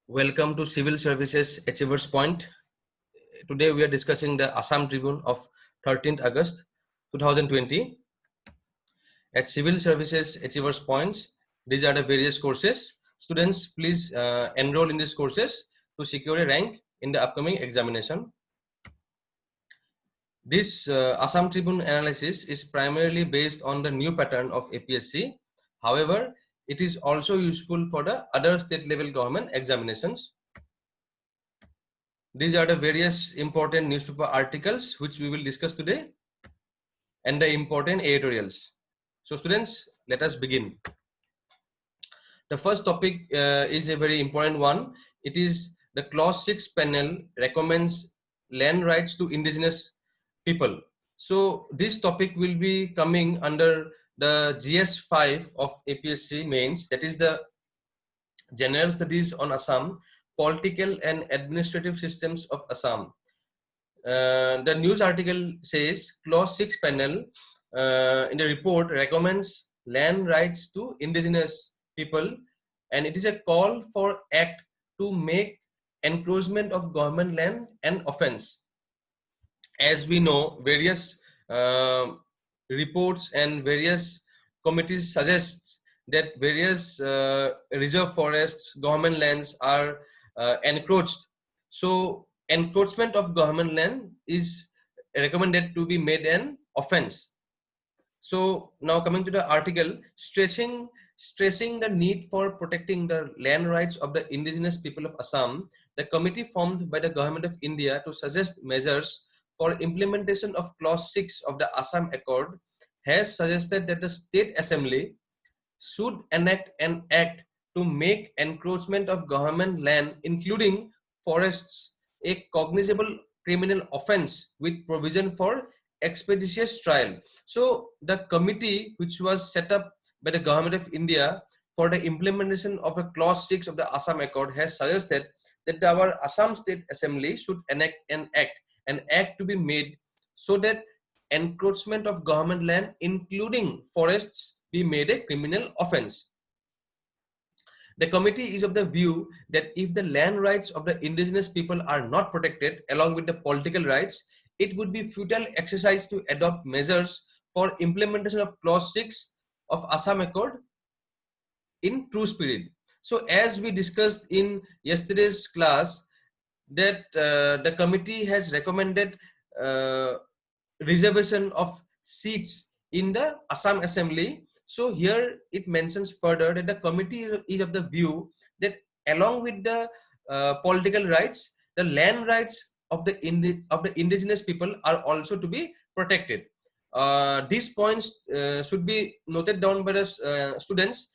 Welcome to Civil Services Achievers Point. Today we are discussing the Assam Tribune of 13th August 2020. At Civil Services Achievers Points, these are the various courses. Students, please enroll in these courses to secure a rank in the upcoming examination. This Assam Tribune analysis is primarily based on the new pattern of APSC. However, it is also useful for the other state level government examinations. These are the various important newspaper articles which we will discuss today and the important editorials. So students, let us begin. The first topic is a very important one. It is the Clause 6 panel recommends land rights to indigenous people. So this topic will be coming under the GS5 of APSC mains, that is the General Studies on Assam, Political and Administrative Systems of Assam. The news article says Clause 6 panel in the report recommends land rights to indigenous people, and it is a call for act to make encroachment of government land an offense. As we know, various reports and various committees suggest that various reserve forests, government lands are encroached. So encroachment of government land is recommended to be made an offense. So now coming to the article, stressing the need for protecting the land rights of the indigenous people of Assam, the committee formed by the Government of India to suggest measures for implementation of Clause 6 of the Assam Accord has suggested that the State Assembly should enact an act to make encroachment of government land, including forests, a cognizable criminal offense with provision for expeditious trial. So the committee which was set up by the Government of India for the implementation of a Clause 6 of the Assam Accord has suggested that our Assam State Assembly should enact an act to be made so that encroachment of government land, including forests, be made a criminal offense. The committee is of the view that if the land rights of the indigenous people are not protected along with the political rights, it would be futile exercise to adopt measures for implementation of Clause 6 of Assam Accord in true spirit. So as we discussed in yesterday's class, that the committee has recommended reservation of seats in the Assam Assembly. So here it mentions further that the committee is of the view that along with the political rights, the land rights of the indigenous people are also to be protected. These points should be noted down by the students.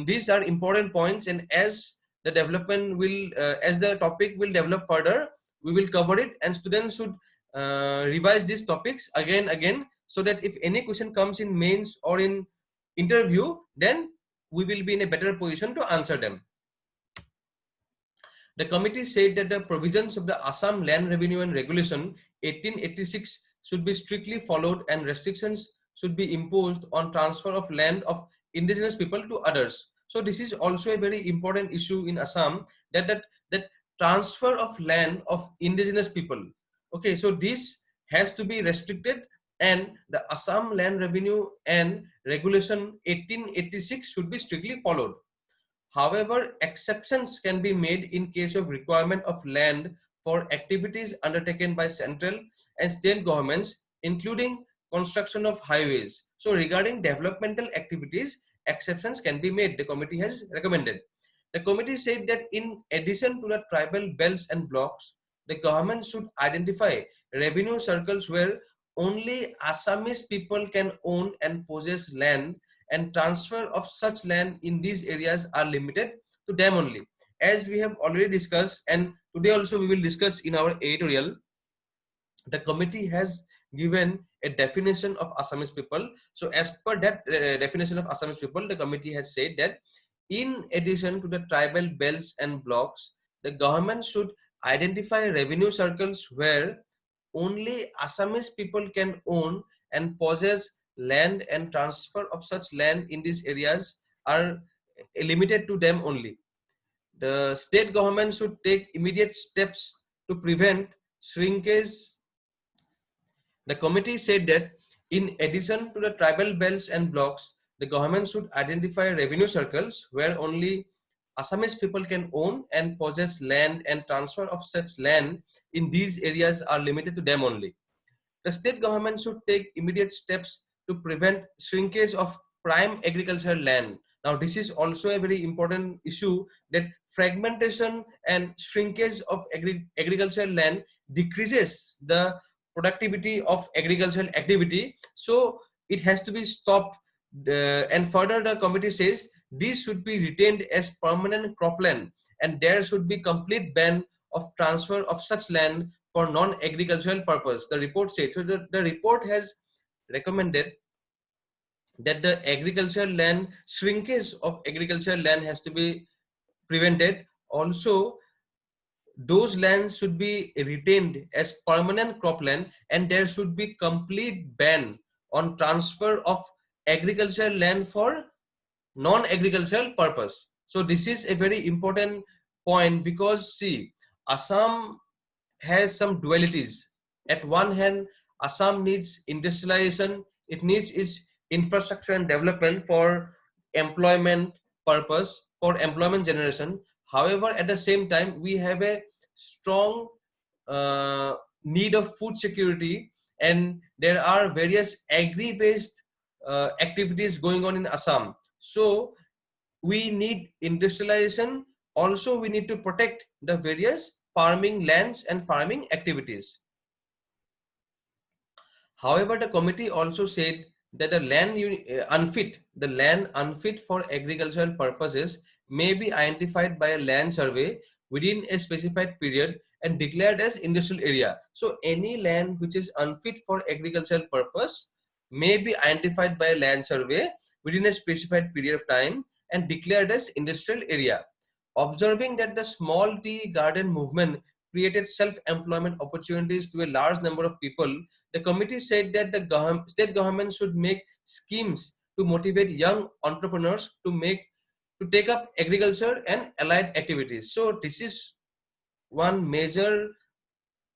These are important points, and as the development will, as the topic will develop further, we will cover it, and students should revise these topics again, so that if any question comes in mains or in interview, then we will be in a better position to answer them. The committee said that the provisions of the Assam Land Revenue and Regulation 1886 should be strictly followed, and restrictions should be imposed on transfer of land of indigenous people to others. So this is also a very important issue in Assam, that transfer of land of indigenous people. Okay, so this has to be restricted, and the Assam Land Revenue and Regulation 1886 should be strictly followed. However, exceptions can be made in case of requirement of land for activities undertaken by central and state governments, including construction of highways. So regarding developmental activities, exceptions can be made, the committee has recommended. The committee said that in addition to the tribal belts and blocks, the government should identify revenue circles where only Assamese people can own and possess land, and transfer of such land in these areas are limited to them only. As we have already discussed, and today also we will discuss in our editorial, the committee has given a definition of Assamese people. So as per that definition of Assamese people, the committee has said that in addition to the tribal belts and blocks, the government should identify revenue circles where only Assamese people can own and possess land, and transfer of such land in these areas are limited to them only. the state government should take immediate steps to prevent shrinkage. The committee said that in addition to the tribal belts and blocks, the government should identify revenue circles where only Assamese people can own and possess land, and transfer of such land in these areas are limited to them only. The state government should take immediate steps to prevent shrinkage of prime agricultural land. Now, this is also a very important issue, that fragmentation and shrinkage of agricultural land decreases the productivity of agricultural activity. So, it has to be stopped. And further, the committee says these should be retained as permanent cropland, and there should be complete ban of transfer of such land for non-agricultural purpose, the report said. So the report has recommended that the agricultural land, shrinkage of agricultural land has to be prevented. Also, those lands should be retained as permanent cropland, and there should be complete ban on transfer of agricultural land for non-agricultural purpose. So this is a very important point, because see, Assam has some dualities. At one hand, Assam needs industrialization, it needs its infrastructure and development for employment purpose, for employment generation. However, at the same time, we have a strong need of food security, and there are various agri-based activities going on in Assam. So we need industrialization. Also, we need to protect the various farming lands and farming activities. However, the committee also said that the land unfit for agricultural purposes may be identified by a land survey within a specified period and declared as industrial area. So any land which is unfit for agricultural purpose may be identified by a land survey within a specified period of time and declared as industrial area. Observing that the small tea garden movement created self-employment opportunities to a large number of people, the committee said that the state government should make schemes to motivate young entrepreneurs to take up agriculture and allied activities. So this is one major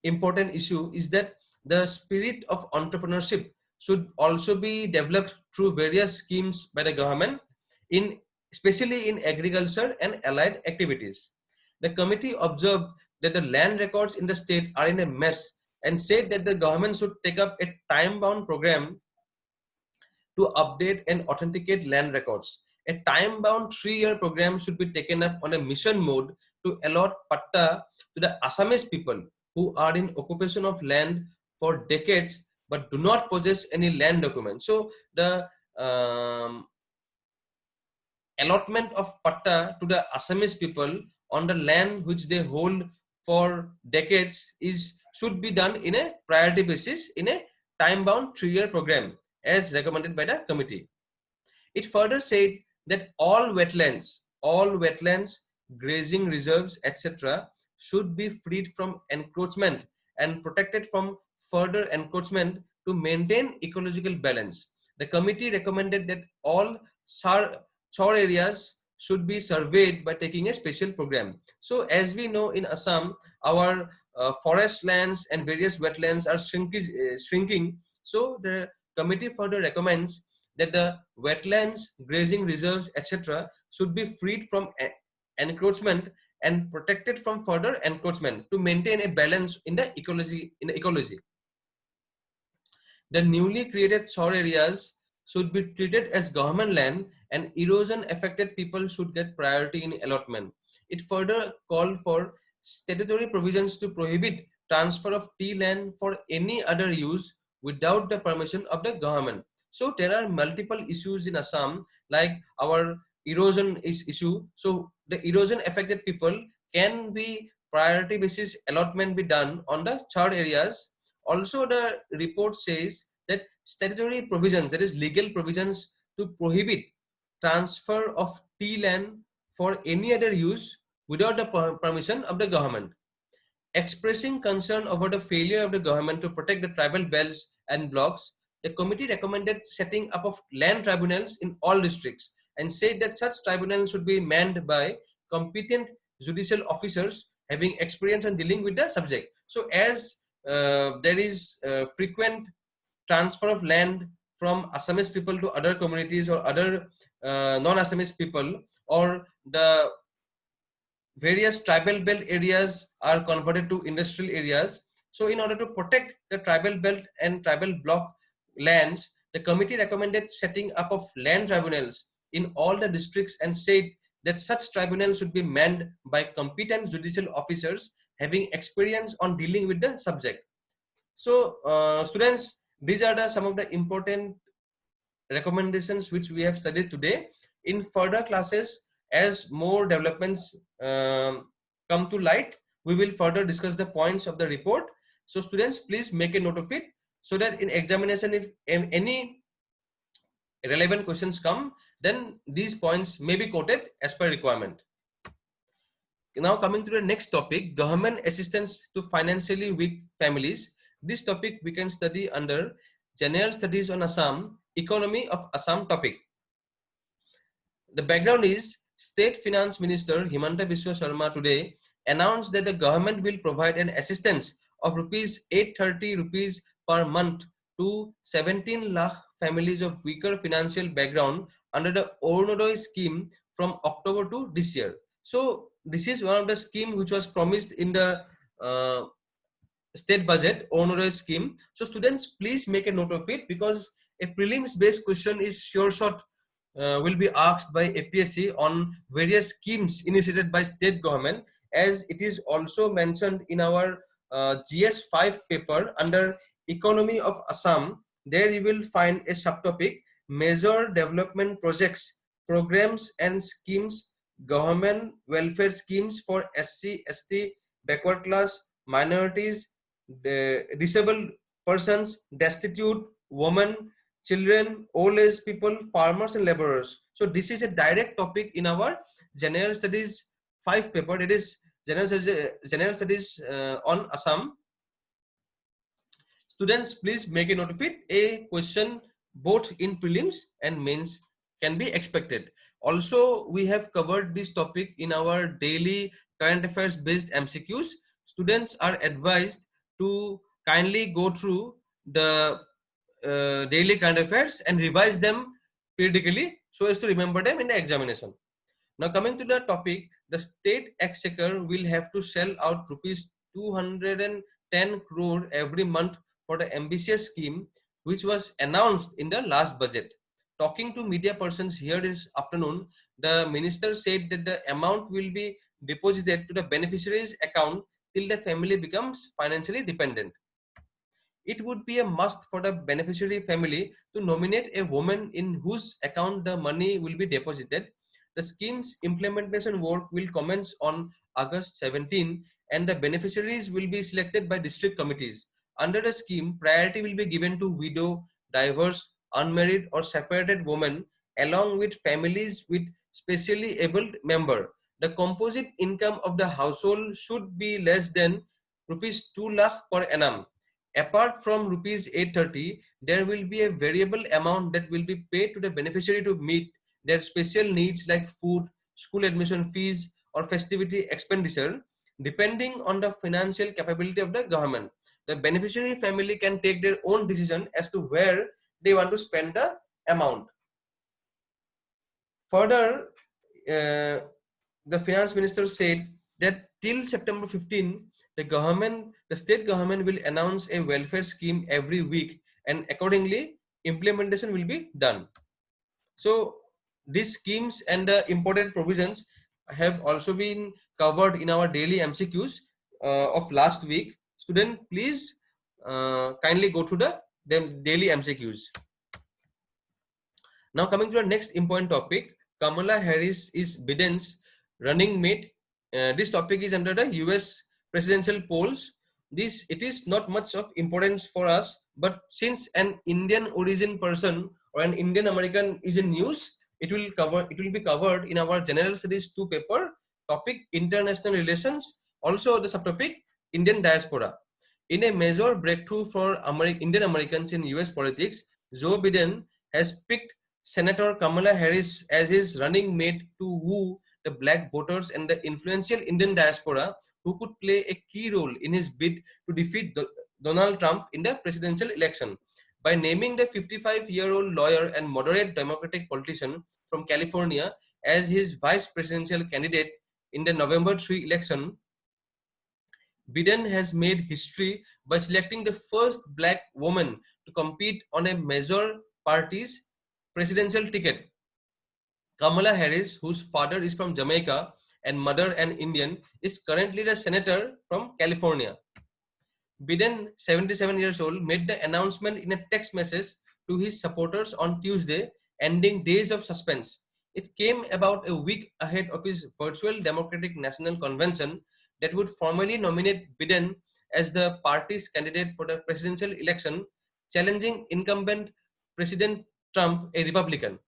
important issue, is that the spirit of entrepreneurship should also be developed through various schemes by the government, in especially in agriculture and allied activities. The committee observed that the land records in the state are in a mess and said that the government should take up a time-bound program to update and authenticate land records. A time-bound 3-year program should be taken up on a mission mode to allot patta to the Assamese people who are in occupation of land for decades but do not possess any land documents. So the allotment of patta to the Assamese people on the land which they hold for decades should be done in a priority basis in a time-bound 3-year program as recommended by the committee. It further said that all wetlands, grazing reserves, etc. should be freed from encroachment and protected from further encroachment to maintain ecological balance. The committee recommended that all chor areas should be surveyed by taking a special program. So as we know, in Assam, our forest lands and various wetlands are shrinking. So the committee further recommends that the wetlands, grazing reserves, etc. should be freed from encroachment and protected from further encroachment to maintain a balance in the ecology. The newly created chor areas should be treated as government land, and erosion affected people should get priority in allotment. It further called for statutory provisions to prohibit transfer of tea land for any other use without the permission of the government. So there are multiple issues in Assam, like our erosion issue. So the erosion affected people, can be priority basis allotment be done on the chor areas. Also, the report says that statutory provisions, that is legal provisions to prohibit transfer of tea land for any other use without the permission of the government. Expressing concern over the failure of the government to protect the tribal belts and blocks, the committee recommended setting up of land tribunals in all districts and said that such tribunals should be manned by competent judicial officers having experience on dealing with the subject. So as there is frequent transfer of land from Assamese people to other communities or other non-Assamese people, or the various tribal belt areas are converted to industrial areas. So in order to protect the tribal belt and tribal block lands, the committee recommended setting up of land tribunals in all the districts and said that such tribunals should be manned by competent judicial officers having experience on dealing with the subject. So students, these are some of the important recommendations which we have studied today. In further classes, as more developments come to light, we will further discuss the points of the report. So students, please make a note of it, so that in examination, if any relevant questions come, then these points may be quoted as per requirement. Now coming to the next topic, government assistance to financially weak families. This topic we can study under General Studies on Assam, Economy of Assam topic. The background is State Finance Minister Himanta Biswa Sharma today announced that the government will provide an assistance of rupees 830 rupees per month to 17 lakh families of weaker financial background under the Orunodoi scheme from October to this year. So this is one of the scheme which was promised in the state budget, Orunodoi scheme. So students, please make a note of it, because a prelims based question is sure shot will be asked by APSC on various schemes initiated by state government, as it is also mentioned in our GS5 paper under Economy of Assam. There you will find a subtopic, Major Development Projects, Programs and Schemes, Government Welfare Schemes for SC, ST, backward class, minorities, disabled persons, destitute, women, children, old age people, farmers and laborers. So this is a direct topic in our General Studies 5 paper. It is General Studies on Assam. Students, please make a note of it. A question both in prelims and mains can be expected. Also, we have covered this topic in our daily current affairs based MCQs. Students are advised to kindly go through the daily current affairs and revise them periodically so as to remember them in the examination. Now coming to the topic, the state exchequer will have to shell out rupees 210 crore every month for the ambitious scheme which was announced in the last budget. Talking to media persons here this afternoon, the minister said that the amount will be deposited to the beneficiary's account till the family becomes financially dependent. It would be a must for the beneficiary family to nominate a woman in whose account the money will be deposited. The scheme's implementation work will commence on August 17, and the beneficiaries will be selected by district committees. Under the scheme, priority will be given to widow, divorced, unmarried or separated women, along with families with specially abled member. The composite income of the household should be less than rupees 2 lakh per annum. Apart from rupees 830, there will be a variable amount that will be paid to the beneficiary to meet their special needs like food, school admission fees, or festivity expenditure, depending on the financial capability of the government. The beneficiary family can take their own decision as to where they want to spend the amount. Further, the finance minister said that till September 15, the state government will announce a welfare scheme every week, and accordingly implementation will be done. So these schemes and the important provisions have also been covered in our daily MCQs of last week. Student, please kindly go through the daily MCQs. Now coming to the next important topic, Kamala Harris is Biden's running mate. This topic is under the US presidential polls. It is not much of importance for us, but since an Indian origin person or an Indian American is in news, it will be covered in our General Studies 2 paper, topic international relations, also the subtopic Indian diaspora. In a major breakthrough for Indian Americans in US politics, Joe Biden has picked Senator Kamala Harris as his running mate to woo the black voters and the influential Indian diaspora who could play a key role in his bid to defeat Donald Trump in the presidential election. By naming the 55-year-old lawyer and moderate Democratic politician from California as his vice presidential candidate in the November 3 election, Biden has made history by selecting the first black woman to compete on a major party's presidential ticket. Kamala Harris, whose father is from Jamaica and mother an Indian, is currently the senator from California. Biden, 77 years old, made the announcement in a text message to his supporters on Tuesday, ending days of suspense. It came about a week ahead of his virtual Democratic National Convention that would formally nominate Biden as the party's candidate for the presidential election, challenging incumbent President Trump, a Republican.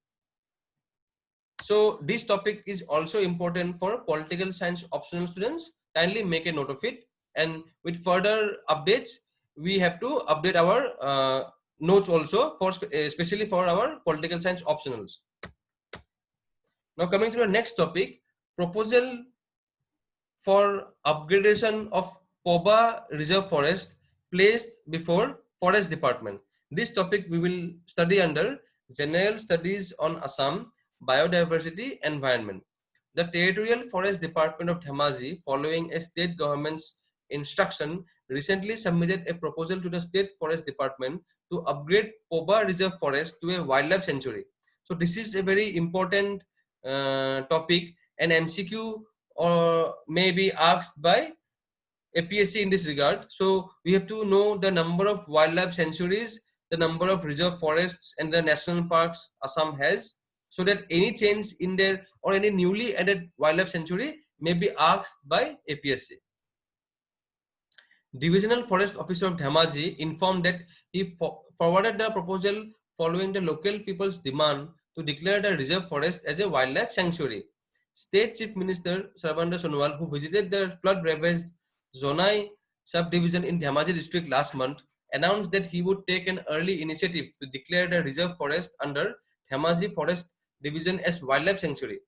So this topic is also important for political science optional students. Kindly make a note of it. And with further updates, we have to update our notes also, for especially for our political science optionals. Now coming to the next topic, proposal for upgradation of Poba Reserve Forest placed before Forest Department. This topic we will study under General Studies on Assam, Biodiversity Environment. The Territorial Forest Department of Dhemaji, following a state government's instruction, recently submitted a proposal to the State Forest Department to upgrade Poba Reserve Forest to a wildlife sanctuary. So this is a very important topic, and MCQ or may be asked by APSC in this regard. So we have to know the number of wildlife sanctuaries, the number of reserve forests and the national parks Assam has, so that any change in there or any newly added wildlife sanctuary may be asked by APSC. Divisional Forest Officer of Dhemaji informed that he forwarded the proposal following the local people's demand to declare the reserve forest as a wildlife sanctuary. State Chief Minister Sarabanda Sonowal, who visited the flood-ravaged Zonai subdivision in Dhemaji district last month, announced that he would take an early initiative to declare the reserve forest under Dhemaji Forest Division as wildlife sanctuary.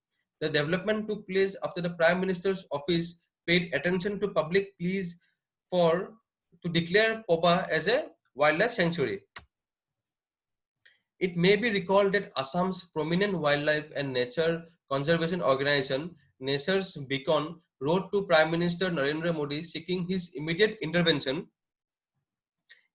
The development took place after the Prime Minister's office paid attention to public pleas to declare Poba as a wildlife sanctuary. It may be recalled that Assam's prominent wildlife and nature conservation organization, Nature's Beacon, wrote to Prime Minister Narendra Modi seeking his immediate intervention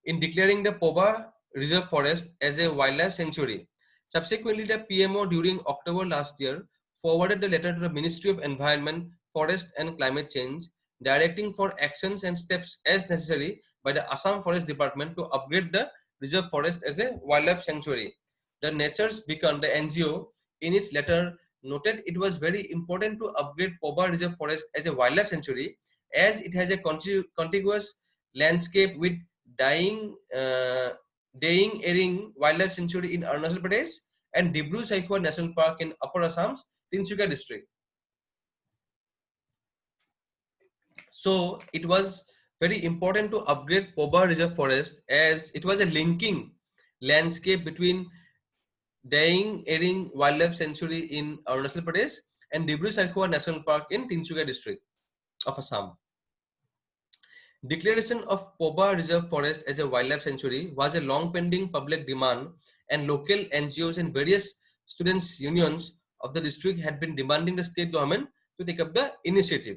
in declaring the Poba Reserve Forest as a wildlife sanctuary. Subsequently, the PMO during October last year forwarded the letter to the Ministry of Environment, Forest and Climate Change, directing for actions and steps as necessary by the Assam Forest Department to upgrade the reserve forest as a wildlife sanctuary. The Nature's Beacon, the NGO, in its letter noted it was very important to upgrade Poba Reserve Forest as a wildlife sanctuary as it has a contiguous landscape with Daying Ering Wildlife Sanctuary in Arunachal Pradesh and Dibru-Saikhowa National Park in Upper Assam's Tinsukia district. So it was very important to upgrade Poba Reserve Forest as it was a linking landscape between Daying Ering Wildlife Sanctuary in Arunachal Pradesh and Dibru-Saikhowa National Park in Tinsukia district of Assam. Declaration of Poba Reserve Forest as a wildlife sanctuary was a long-pending public demand, and local NGOs and various students' unions of the district had been demanding the state government to take up the initiative.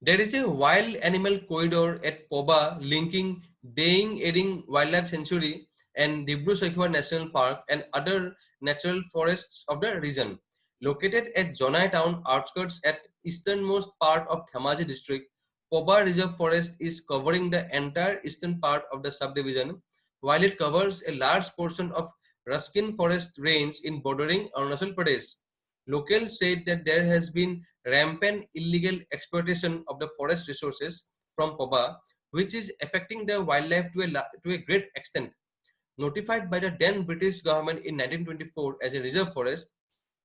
There is a wild animal corridor at Poba linking Daying Ering Wildlife Sanctuary and Dibru-Saikhowa National Park and other natural forests of the region. Located at Zonai town outskirts at easternmost part of Dhemaji district, Poba Reserve Forest is covering the entire eastern part of the subdivision, while it covers a large portion of Ruskin Forest range in bordering Arunachal Pradesh. Locals said that there has been rampant illegal exploitation of the forest resources from Poba, which is affecting the wildlife to a great extent. Notified by the then British government in 1924 as a reserve forest,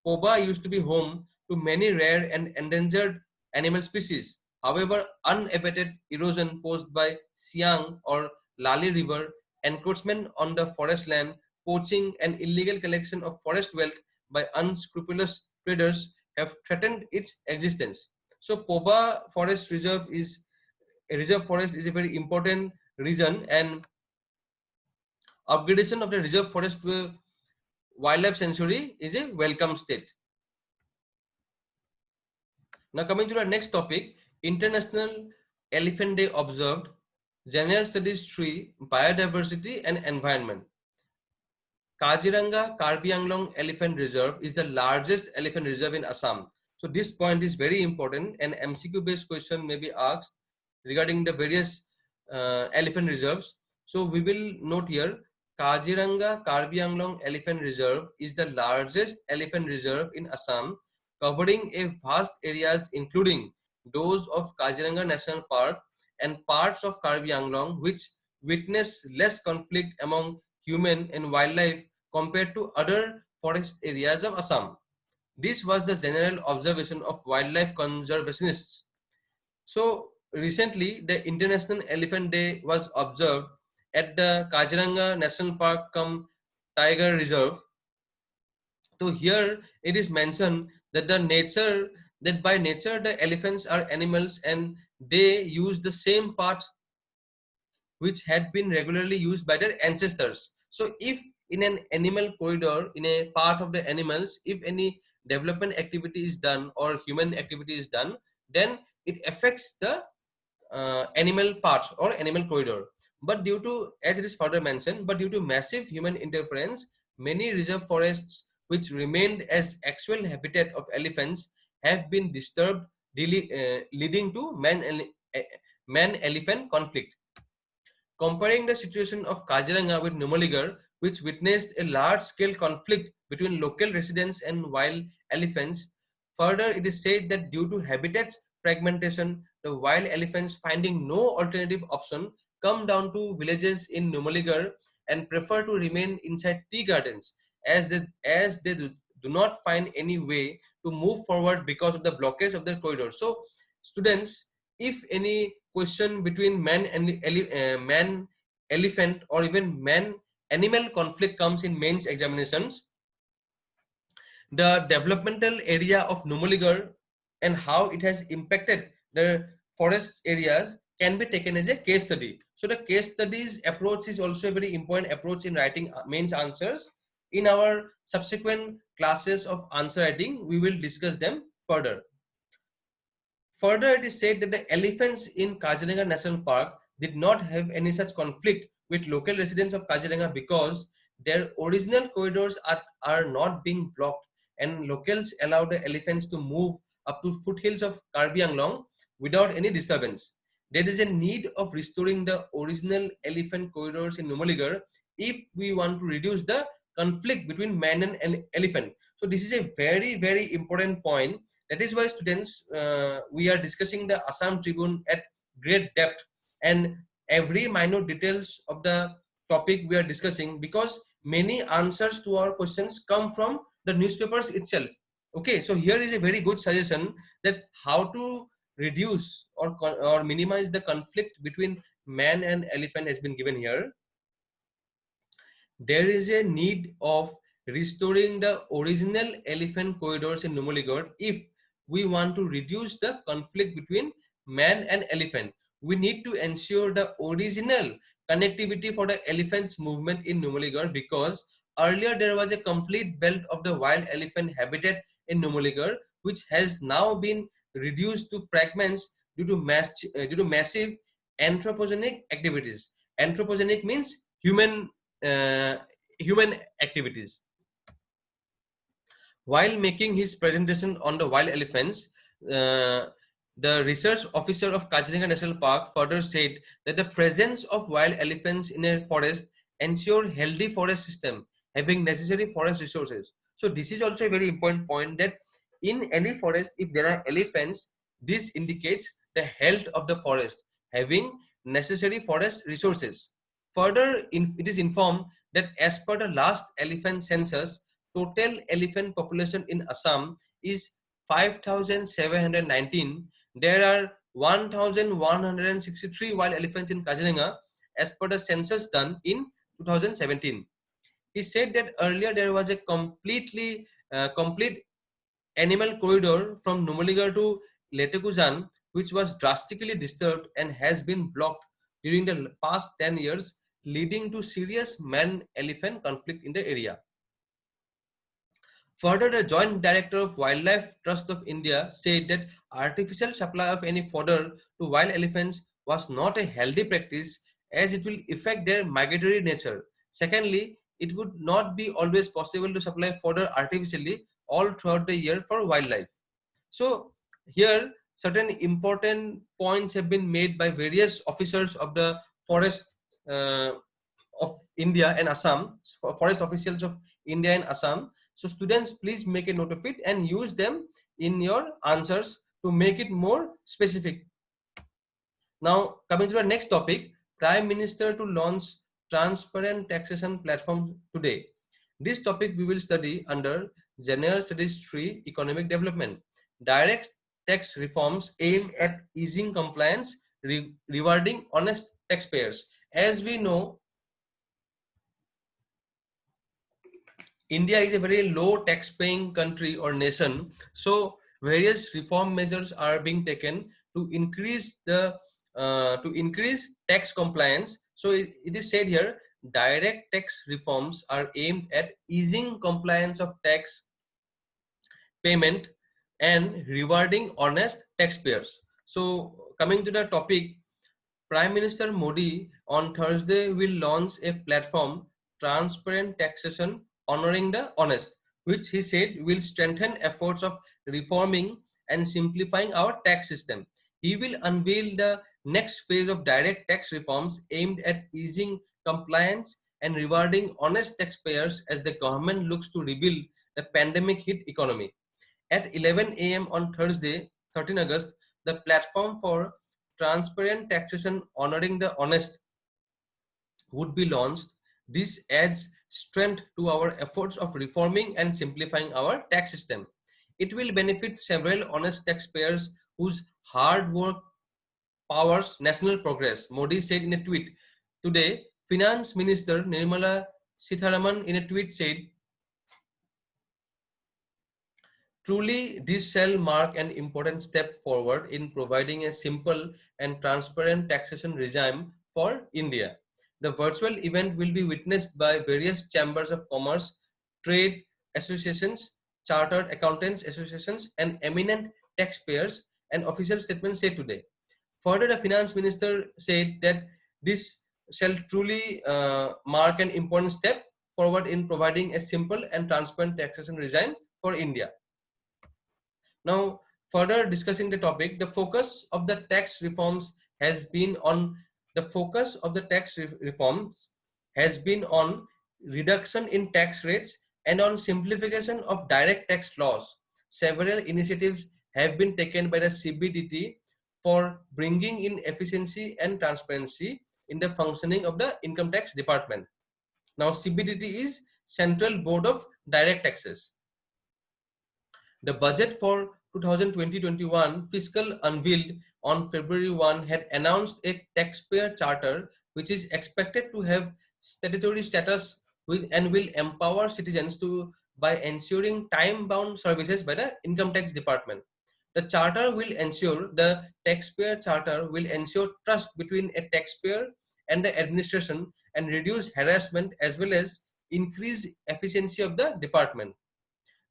Poba used to be home to many rare and endangered animal species. However, unabated erosion posed by Siang or Lali River, encroachment on the forest land, poaching and illegal collection of forest wealth by unscrupulous traders have threatened its existence. So Poba Forest Reserve is a reserve forest is a very important region, and upgradation of the reserve forest to a wildlife sanctuary is a welcome state. Now coming to our next topic, International Elephant Day observed, General Studies 3, Biodiversity and Environment. Kaziranga Karbi Anglong Elephant Reserve is the largest elephant reserve in Assam. So this point is very important, and MCQ based question may be asked regarding the various elephant reserves. So we will note here, Kaziranga Karbi Anglong Elephant Reserve is the largest elephant reserve in Assam, covering a vast areas including those of Kaziranga National Park and parts of Karbi Anglong, which witness less conflict among human and wildlife compared to other forest areas of Assam. This was the general observation of wildlife conservationists. So recently, the International Elephant Day was observed at the Kaziranga National Park cum Tiger Reserve. So here it is mentioned that by nature the elephants are animals and they use the same path which had been regularly used by their ancestors. So if in an animal corridor, in a part of the animals, if any development activity is done or human activity is done, then it affects the animal part or animal corridor. But due to, as it is further mentioned, but due to massive human interference, many reserve forests which remained as actual habitat of elephants have been disturbed, leading to man-elephant conflict. Comparing the situation of Kaziranga with Numaligarh, which witnessed a large-scale conflict between local residents and wild elephants, further it is said that due to habitats fragmentation, the wild elephants finding no alternative option come down to villages in Numaligarh and prefer to remain inside tea gardens as they do not find any way to move forward because of the blockage of their corridor. So students, if any question between man and man elephant or even man animal conflict comes in mains examinations, the developmental area of Numaligarh and how it has impacted the forest areas can be taken as a case study. So the case studies approach is also a very important approach in writing mains answers. In our subsequent classes of answer writing, we will discuss them further. Further, it is said that the elephants in Kaziranga National Park did not have any such conflict with local residents of Kaziranga because their original corridors are not being blocked, and locals allow the elephants to move up to foothills of Karbi Anglong without any disturbance. There is a need of restoring the original elephant corridors in Numaligarh if we want to reduce the conflict between man and elephant. So this is a very, very important point. That is why students, we are discussing the Assam Tribune at great depth and every minute details of the topic we are discussing, because many answers to our questions come from the newspapers itself. Okay, so here is a very good suggestion that how to reduce or minimize the conflict between man and elephant has been given here. There is a need of restoring the original elephant corridors in Numaligarh if we want to reduce the conflict between man and elephant. We need to ensure the original connectivity for the elephants movement in Numaligarh, because earlier there was a complete belt of the wild elephant habitat in Numaligarh, which has now been reduced to fragments due to massive anthropogenic activities. Anthropogenic means human activities. While making his presentation on the wild elephants, the research officer of Kaziranga National Park further said that the presence of wild elephants in a forest ensure healthy forest system having necessary forest resources. So this is also a very important point, that in any forest, if there are elephants, this indicates the health of the forest having necessary forest resources. Further, it is informed that as per the last elephant census, total elephant population in Assam is 5,719. There are 1,163 wild elephants in Kaziranga as per the census done in 2017. He said that earlier there was a complete animal corridor from Numaligarh to Letekuzan, which was drastically disturbed and has been blocked during the past 10 years, leading to serious man-elephant conflict in the area. Further, the Joint Director of Wildlife Trust of India said that artificial supply of any fodder to wild elephants was not a healthy practice as it will affect their migratory nature. Secondly, it would not be always possible to supply fodder artificially all throughout the year for wildlife. So here certain important points have been made by various officers of the forest of India and Assam, forest officials of India and Assam. So students, please make a note of it and use them in your answers to make it more specific. Now coming to the next topic, Prime Minister to launch transparent taxation platform today. This topic we will study under General Studies 3 Economic Development. Direct tax reforms aim at easing compliance, rewarding honest taxpayers. As we know, India is a very low tax paying country or nation. So various reform measures are being taken to increase the tax compliance. So it is said here, direct tax reforms are aimed at easing compliance of tax payment and rewarding honest taxpayers. So coming to the topic, Prime Minister Modi on Thursday will launch a platform, Transparent Taxation Honoring the Honest, which he said will strengthen efforts of reforming and simplifying our tax system. He will unveil the next phase of direct tax reforms aimed at easing compliance and rewarding honest taxpayers as the government looks to rebuild the pandemic hit economy. At 11 a.m. on Thursday, 13 August, the platform for transparent taxation honoring the honest would be launched. This adds strength to our efforts of reforming and simplifying our tax system. It will benefit several honest taxpayers whose hard work powers national progress, Modi said in a tweet. Today, Finance Minister Nirmala Sitharaman in a tweet said, truly, this shall mark an important step forward in providing a simple and transparent taxation regime for India. The virtual event will be witnessed by various chambers of commerce, trade associations, chartered accountants associations, and eminent taxpayers, an official statement said today. Further, the finance minister said that this shall truly mark an important step forward in providing a simple and transparent taxation regime for India. Now, further discussing the topic, the focus of the tax reforms has been on reduction in tax rates and on simplification of direct tax laws. Several initiatives have been taken by the CBDT for bringing in efficiency and transparency in the functioning of the income tax department. Now, CBDT is Central Board of Direct Taxes. The budget for 2020-21 fiscal unveiled on February 1 had announced a taxpayer charter which is expected to have statutory status and will empower citizens by ensuring time-bound services by the income tax department. The charter will ensure trust between a taxpayer and the administration and reduce harassment as well as increase efficiency of the department.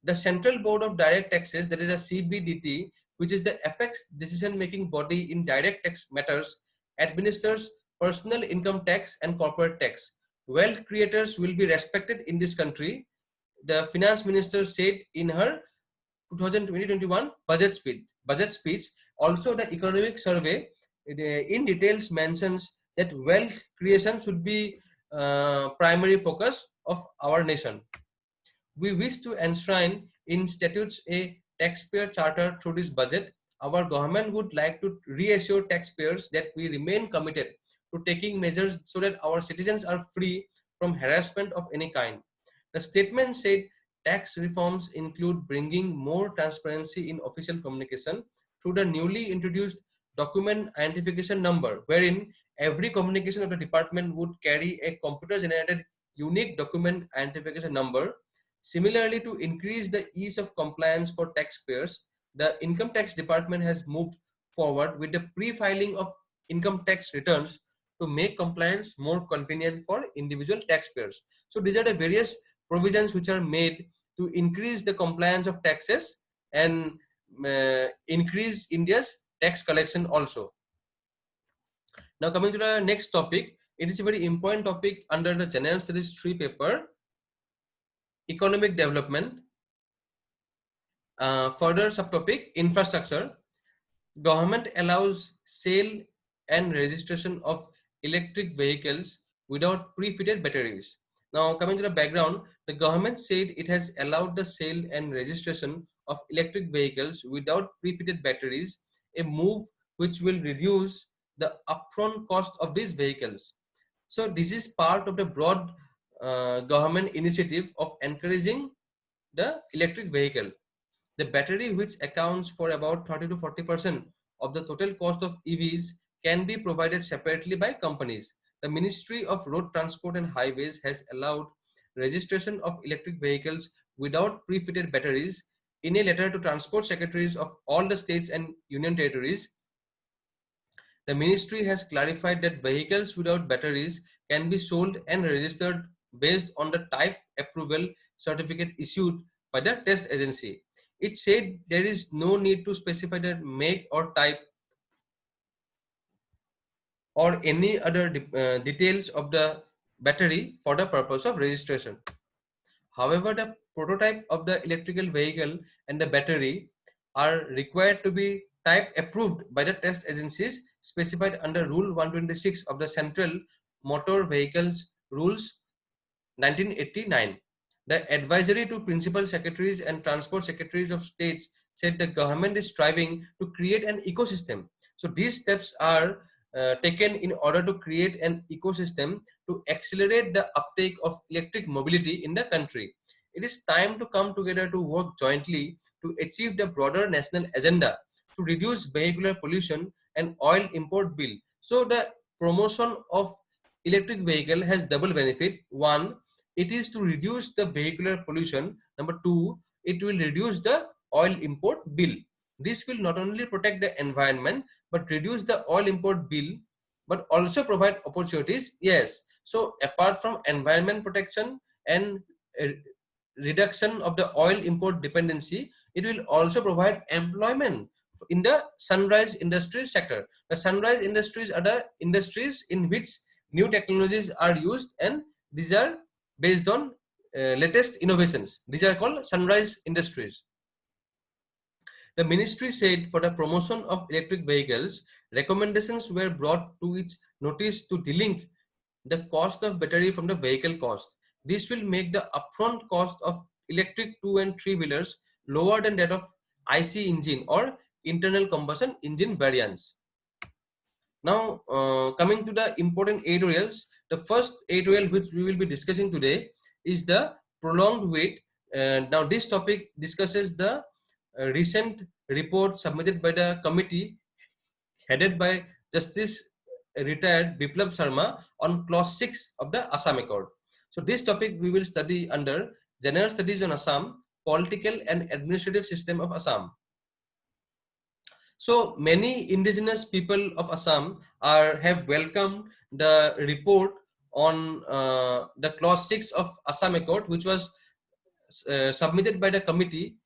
The Central Board of Direct Taxes, that is a CBDT, which is the apex decision-making body in direct tax matters, administers personal income tax and corporate tax. Wealth creators will be respected in this country, the finance minister said in her 2020-21 budget speech. Also, the economic survey in details mentions that wealth creation should be primary focus of our nation. We wish to enshrine in statutes a taxpayer charter through this budget. Our government would like to reassure taxpayers that we remain committed to taking measures so that our citizens are free from harassment of any kind. The statement said tax reforms include bringing more transparency in official communication through the newly introduced document identification number, wherein every communication of the department would carry a computer-generated unique document identification number. Similarly, to increase the ease of compliance for taxpayers, the Income Tax Department has moved forward with the pre-filing of income tax returns to make compliance more convenient for individual taxpayers. So these are the various provisions which are made to increase the compliance of taxes and increase India's tax collection also. Now coming to the next topic, it is a very important topic under the General Studies 3 paper, economic development. Further subtopic, infrastructure. Government allows sale and registration of electric vehicles without pre-fitted batteries. Now coming to the background, the government said it has allowed the sale and registration of electric vehicles without pre-fitted batteries, a move which will reduce the upfront cost of these vehicles. So this is part of the broad government initiative of encouraging the electric vehicle. The battery, which accounts for about 30 to 40% of the total cost of EVs, can be provided separately by companies. The Ministry of Road Transport and Highways has allowed registration of electric vehicles without pre-fitted batteries. In a letter to transport secretaries of all the states and union territories, the ministry has clarified that vehicles without batteries can be sold and registered based on the type approval certificate issued by the test agency. It said there is no need to specify the make or type or any other details of the battery for the purpose of registration. However, the prototype of the electrical vehicle and the battery are required to be type approved by the test agencies specified under Rule 126 of the Central Motor Vehicles Rules 1989. The advisory to principal secretaries and transport secretaries of states said the government is striving to create an ecosystem. So these steps are taken in order to create an ecosystem to accelerate the uptake of electric mobility in the country. It is time to come together to work jointly to achieve the broader national agenda to reduce vehicular pollution and oil import bill. So the promotion of electric vehicle has double benefit. One, it is to reduce the vehicular pollution. Number two, it will reduce the oil import bill. This will not only protect the environment but reduce the oil import bill, but also provide opportunities. Yes, so apart from environment protection and reduction of the oil import dependency, it will also provide employment in the sunrise industries sector. The sunrise industries are the industries in which new technologies are used, and these are based on latest innovations. These are called sunrise industries. The ministry said for the promotion of electric vehicles, recommendations were brought to its notice to delink the cost of battery from the vehicle cost. This will make the upfront cost of electric 2 and 3 wheelers lower than that of IC engine or internal combustion engine variants. Now, coming to the important editorials, the first editorial which we will be discussing today is the prolonged wait. Now, this topic discusses the recent report submitted by the committee headed by Justice retired Biplab Sharma on clause 6 of the Assam Accord. So this topic we will study under General Studies on Assam, Political and Administrative System of Assam. So many indigenous people of Assam have welcomed the report on the clause 6 of Assam Accord, which was submitted by the committee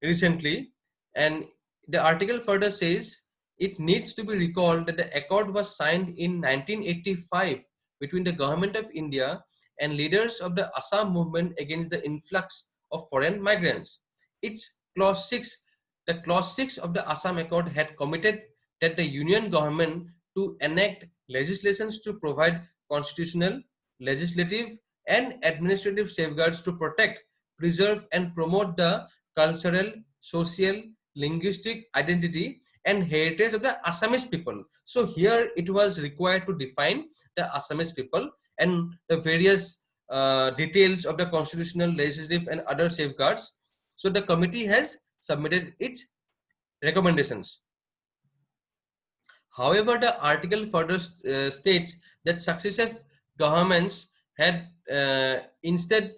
recently, and the article further says it needs to be recalled that the accord was signed in 1985 between the government of India and leaders of the Assam movement against the influx of foreign migrants. Its clause 6, the clause 6 of the Assam Accord had committed that the union government to enact legislations to provide constitutional, legislative and administrative safeguards to protect, preserve and promote the cultural, social, linguistic identity and heritage of the Assamese people. So here it was required to define the Assamese people and the various details of the constitutional, legislative and other safeguards. So the committee has submitted its recommendations. However, the article further states that successive governments had instead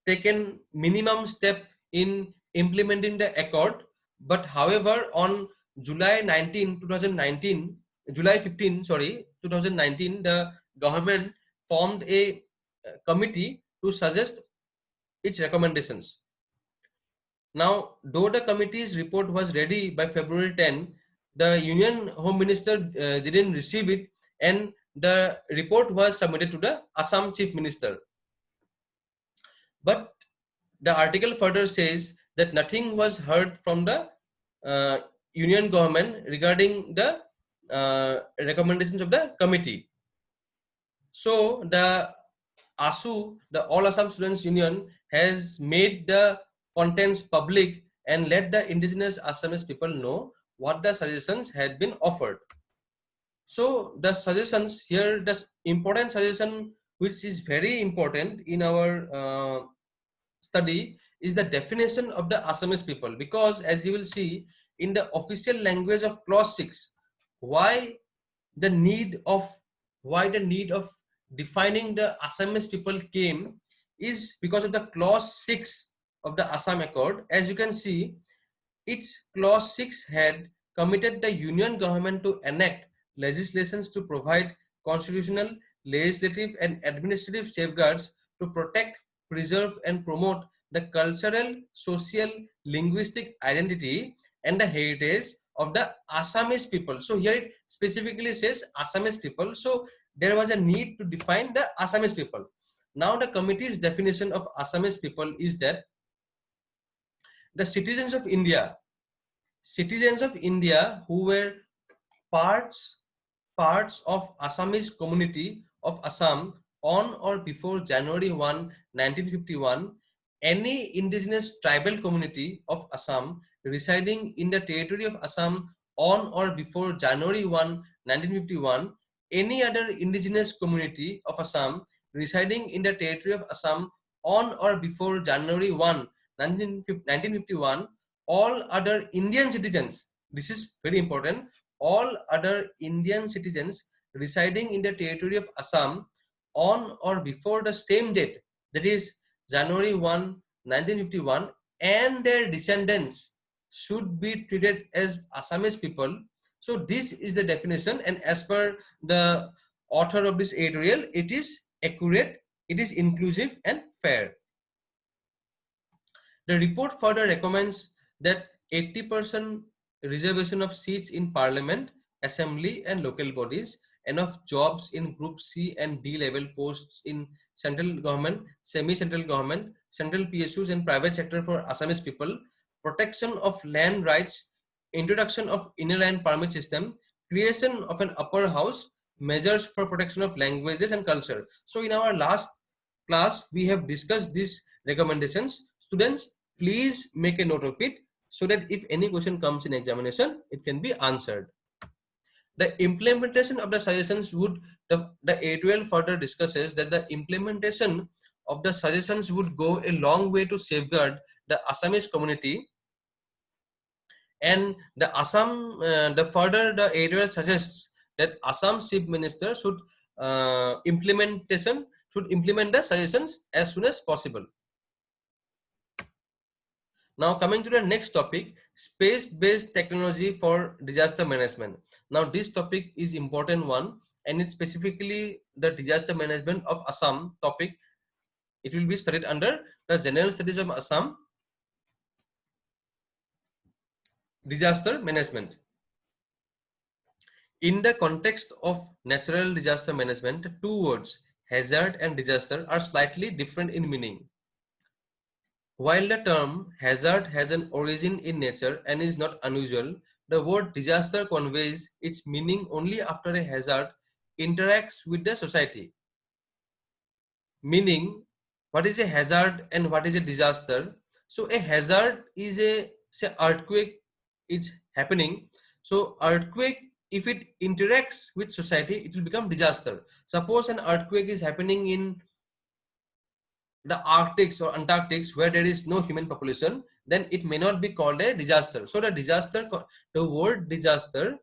taken minimum step in implementing the accord, but however on July 15, sorry, 2019, the government formed a committee to suggest its recommendations. Now, though the committee's report was ready by February 10, the Union Home Minister didn't receive it, and the report was submitted to the Assam Chief Minister. But the article further says that nothing was heard from the Union government regarding the recommendations of the committee. So the ASU, the All Assam Students Union, has made the contents public and let the indigenous Assamese people know what the suggestions had been offered. So the suggestions here, the important suggestion which is very important in our study is the definition of the Assamese people, because as you will see in the official language of clause 6, why the need of defining the Assamese people came is because of the clause 6 of the Assam Accord. As you can see, its clause 6 had committed the union government to enact legislations to provide constitutional, legislative and administrative safeguards to protect, preserve and promote the cultural, social, linguistic identity and the heritage of the Assamese people. So here it specifically says Assamese people. So there was a need to define the Assamese people. Now the committee's definition of Assamese people is that the citizens of India who were parts of Assamese community of Assam on or before January 1, 1951, any indigenous tribal community of Assam residing in the territory of Assam on or before January 1, 1951, any other indigenous community of Assam residing in the territory of Assam on or before January 1, 1951, all other Indian citizens, this is very important, all other Indian citizens residing in the territory of Assam on or before the same date, that is January 1, 1951, and their descendants should be treated as Assamese people. So this is the definition, and as per the author of this editorial, it is accurate, it is inclusive and fair. The report further recommends that 80% reservation of seats in parliament, assembly and local bodies, and of jobs in group C and D level posts in central government, semi-central government, central PSUs and private sector for Assamese people, protection of land rights, introduction of inner land permit system, creation of an upper house, measures for protection of languages and culture. So in our last class, we have discussed these recommendations. Students, please make a note of it so that if any question comes in examination, it can be answered. The implementation of the suggestions would, the editorial further discusses that the implementation of the suggestions would go a long way to safeguard the Assamese community, and the the editorial suggests that Assam Chief Minister should implement the suggestions as soon as possible. Now coming to the next topic, space-based technology for disaster management. Now this topic is important one, and it's specifically the disaster management of Assam topic. It will be studied under the General Studies of Assam disaster management. In the context of natural disaster management, two words, hazard and disaster, are slightly different in meaning. While the term hazard has an origin in nature and is not unusual, the word disaster conveys its meaning only after a hazard interacts with the society. Meaning, what is a hazard and what is a disaster? So a hazard is a, say, earthquake is happening. So earthquake, if it interacts with society, it will become disaster. Suppose an earthquake is happening in the Arctics or Antarctics where there is no human population, then it may not be called a disaster. So the word disaster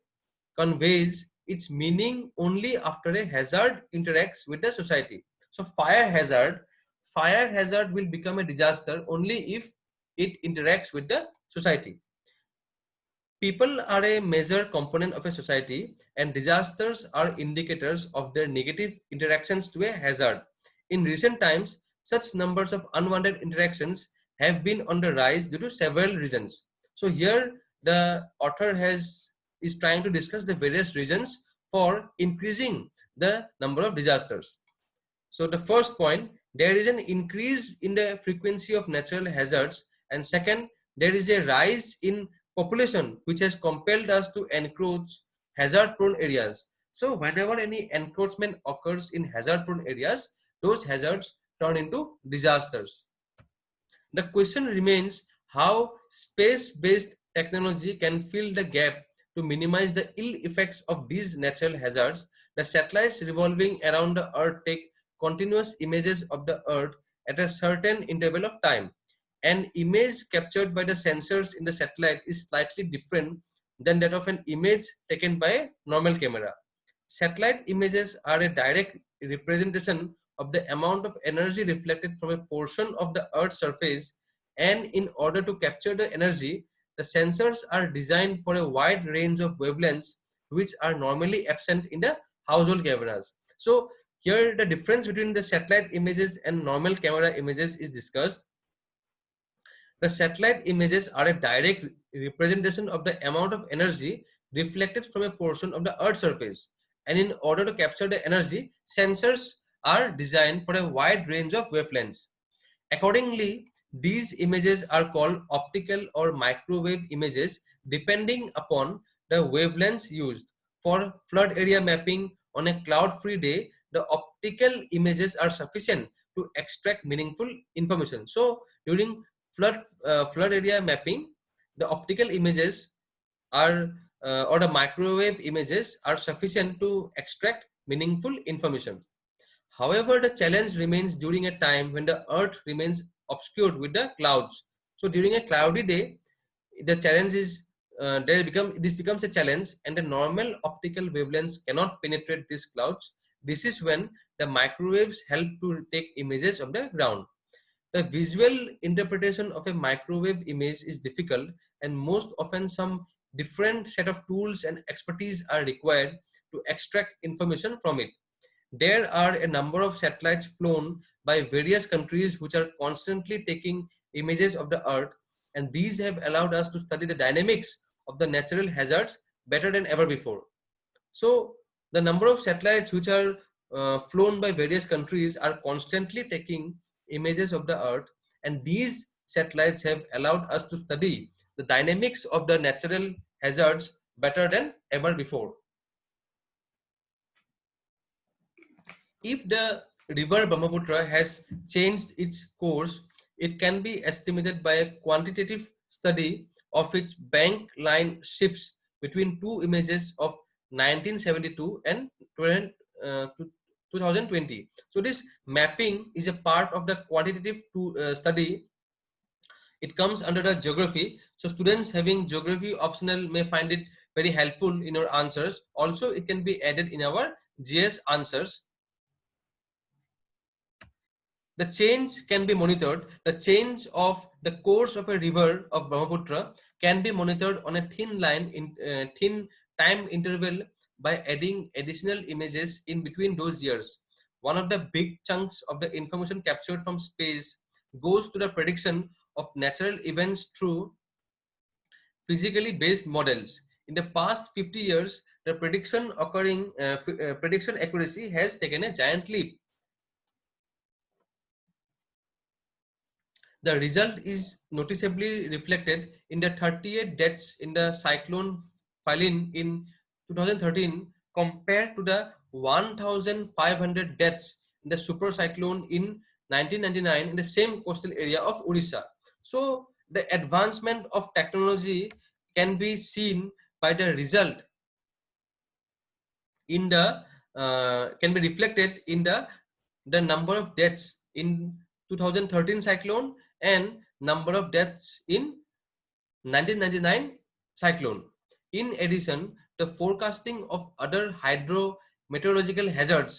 conveys its meaning only after a hazard interacts with the society. So fire hazard fire hazard will become a disaster only if it interacts with the society. People are a major component of a society, and disasters are indicators of their negative interactions to a hazard. In recent times, such numbers of unwanted interactions have been on the rise due to several reasons. So here the author is trying to discuss the various reasons for increasing the number of disasters. So the first point, there is an increase in the frequency of natural hazards, and second, there is a rise in population which has compelled us to encroach hazard prone areas. So whenever any encroachment occurs in hazard prone areas, those hazards turn into disasters. The question remains how space-based technology can fill the gap to minimize the ill effects of these natural hazards. The satellites revolving around the Earth take continuous images of the Earth at a certain interval of time. An image captured by the sensors in the satellite is slightly different than that of an image taken by a normal camera. Satellite images are a direct representation of the amount of energy reflected from a portion of the Earth's surface, and in order to capture the energy, the sensors are designed for a wide range of wavelengths which are normally absent in the household cameras. So here the difference between the satellite images and normal camera images is discussed. The satellite images are a direct representation of the amount of energy reflected from a portion of the Earth's surface. And in order to capture the energy, sensors are designed for a wide range of wavelengths. Accordingly, these images are called optical or microwave images depending upon the wavelengths used. For flood area mapping on a cloud-free day, the optical images are sufficient to extract meaningful information. So during flood area mapping, the optical images are or the microwave images are sufficient to extract meaningful information. However, the challenge remains during a time when the Earth remains obscured with the clouds. So during a cloudy day, the challenge is this becomes a challenge, and the normal optical wavelengths cannot penetrate these clouds. This is when the microwaves help to take images of the ground. The visual interpretation of a microwave image is difficult, and most often some different set of tools and expertise are required to extract information from it. There are a number of satellites flown by various countries which are constantly taking images of the Earth, and these have allowed us to study the dynamics of the natural hazards better than ever before. So the number of satellites which are flown by various countries are constantly taking images of the Earth, and these satellites have allowed us to study the dynamics of the natural hazards better than ever before. If the river Brahmaputra has changed its course, it can be estimated by a quantitative study of its bank line shifts between two images of 1972 and 2020. So this mapping is a part of the quantitative study. It comes under the geography. So students having geography optional may find it very helpful in your answers. Also, it can be added in our GS answers. The change can be monitored. The change of the course of a river of Brahmaputra can be monitored on a thin line in thin time interval by adding additional images in between those years. One of the big chunks of the information captured from space goes to the prediction of natural events through physically based models. In the past 50 years, the prediction accuracy has taken a giant leap. The result is noticeably reflected in the 38 deaths in the cyclone Philin in 2013 compared to the 1,500 deaths in the super cyclone in 1999 in the same coastal area of Odisha. So the advancement of technology can be seen by the result in the can be reflected in the number of deaths in 2013 cyclone and number of deaths in 1999 cyclone. In addition, the forecasting of other hydrometeorological hazards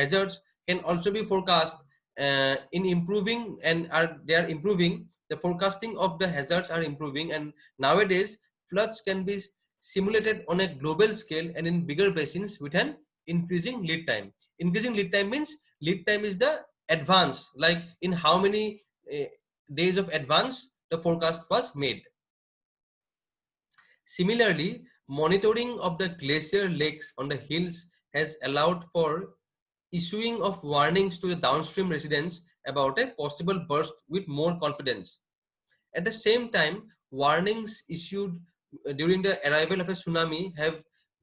hazards can also be forecast in improving, and they are improving. The forecasting of the hazards are improving, and nowadays floods can be simulated on a global scale and in bigger basins with an increasing lead time. Increasing lead time means lead time is the advance, like in how many days of advance the forecast was made. Similarly, monitoring of the glacier lakes on the hills has allowed for issuing of warnings to the downstream residents about a possible burst with more confidence. At the same time, warnings issued during the arrival of a tsunami have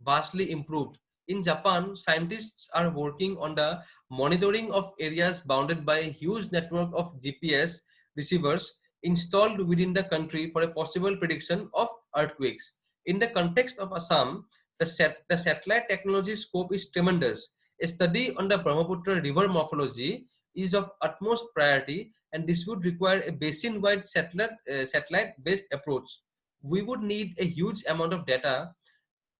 vastly improved. In Japan, scientists are working on the monitoring of areas bounded by a huge network of GPS receivers installed within the country for a possible prediction of earthquakes. In the context of Assam, the satellite technology scope is tremendous. A study on the Brahmaputra river morphology is of utmost priority, and this would require a basin-wide satellite-based approach. We would need a huge amount of data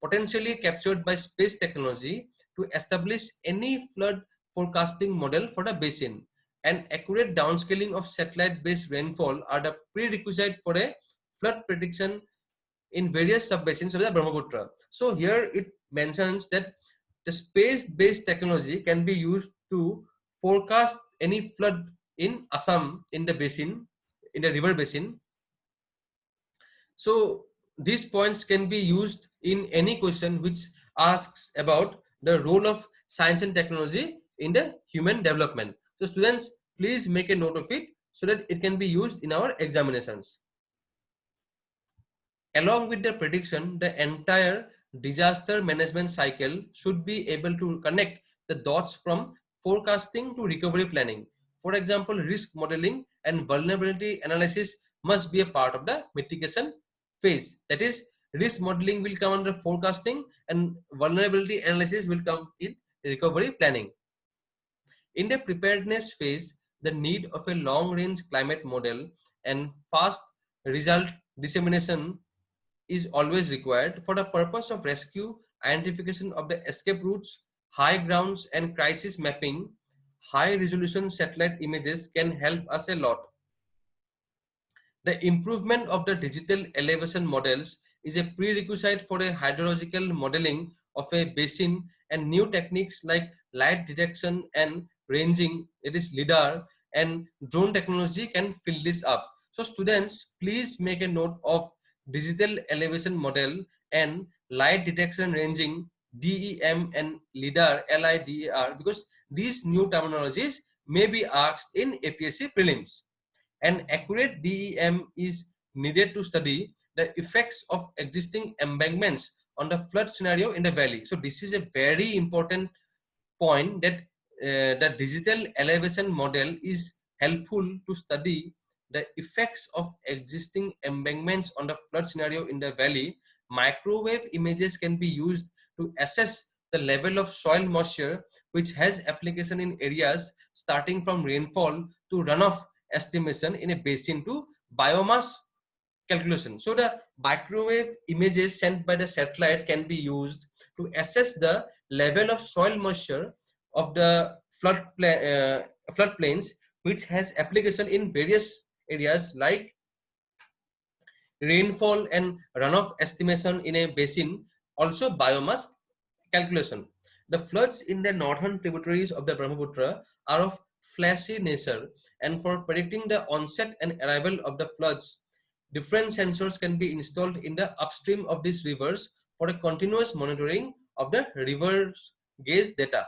potentially captured by space technology to establish any flood forecasting model for the basin. And accurate downscaling of satellite-based rainfall are the prerequisite for a flood prediction in various sub-basins of the Brahmaputra. So here it mentions that the space-based technology can be used to forecast any flood in Assam, in the basin, in the river basin. So these points can be used in any question which asks about the role of science and technology in the human development. So students, please make a note of it so that it can be used in our examinations. Along with the prediction, the entire disaster management cycle should be able to connect the dots from forecasting to recovery planning. For example, risk modeling and vulnerability analysis must be a part of the mitigation phase. That is, risk modeling will come under forecasting and vulnerability analysis will come in recovery planning. In the preparedness phase, the need of a long-range climate model and fast result dissemination is always required for the purpose of rescue, identification of the escape routes, high grounds and crisis mapping. High resolution satellite images can help us a lot. The improvement of the digital elevation models is a prerequisite for a hydrological modeling of a basin, and new techniques like light detection and ranging, it is LIDAR, and drone technology can fill this up. So students, please make a note of digital elevation model and light detection and ranging, DEM, and LIDAR, LIDAR, because these new terminologies may be asked in APSC prelims. An accurate DEM is needed to study the effects of existing embankments on the flood scenario in the valley. So this is a very important point, that the digital elevation model is helpful to study the effects of existing embankments on the flood scenario in the valley. Microwave images can be used to assess the level of soil moisture, which has application in areas starting from rainfall to runoff estimation in a basin to biomass calculation. So the microwave images sent by the satellite can be used to assess the level of soil moisture of the floodplains, which has application in various areas like rainfall and runoff estimation in a basin, also biomass calculation. The floods in the northern tributaries of the Brahmaputra are of flashy nature, and for predicting the onset and arrival of the floods, different sensors can be installed in the upstream of these rivers for a continuous monitoring of the river's gauge data.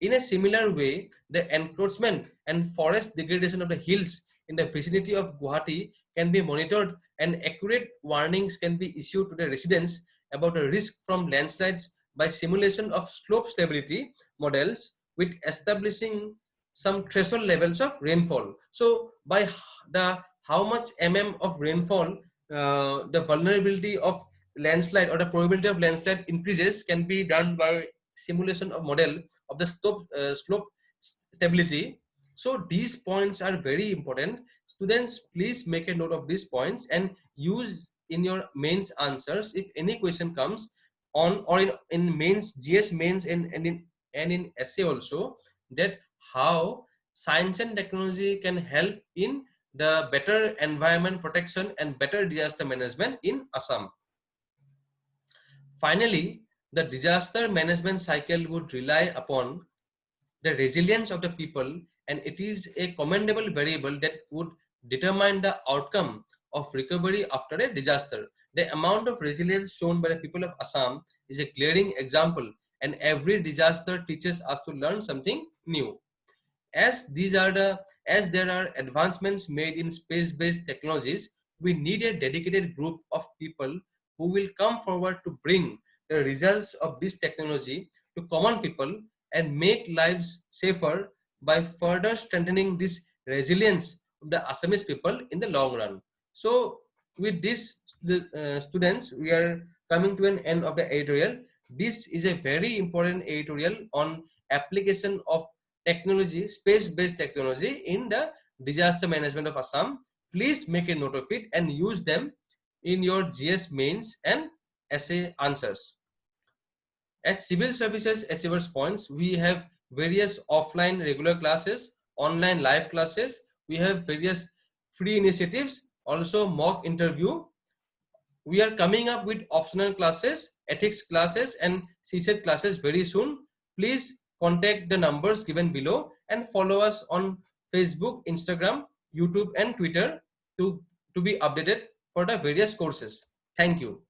In a similar way, the encroachment and forest degradation of the hills in the vicinity of Guwahati can be monitored, and accurate warnings can be issued to the residents about the risk from landslides by simulation of slope stability models with establishing some threshold levels of rainfall. So by the how much of rainfall, the vulnerability of landslide or the probability of landslide increases can be done by simulation of model of the slope stability. So these points are very important. Students, please make a note of these points and use in your mains answers if any question comes on, or in mains, GS mains, and in and in essay also, that how science and technology can help in the better environment protection and better disaster management in Assam. Finally, the disaster management cycle would rely upon the resilience of the people, and it is a commendable variable that would determine the outcome of recovery after a disaster. The amount of resilience shown by the people of Assam is a glaring example, and every disaster teaches us to learn something new. As there are advancements made in space-based technologies, we need a dedicated group of people who will come forward to bring the results of this technology to common people and make lives safer by further strengthening this resilience of the Assamese people in the long run. So with this, students, we are coming to an end of the editorial. This is a very important editorial on application of technology, space-based technology in the disaster management of Assam. Please make a note of it and use them in your GS mains and essay answers. At Civil Services Achievers Points, we have various offline regular classes, online live classes. We have various free initiatives, also mock interview. We are coming up with optional classes, ethics classes and CSET classes very soon. Please contact the numbers given below and follow us on Facebook, Instagram, YouTube and Twitter to be updated for the various courses. Thank you.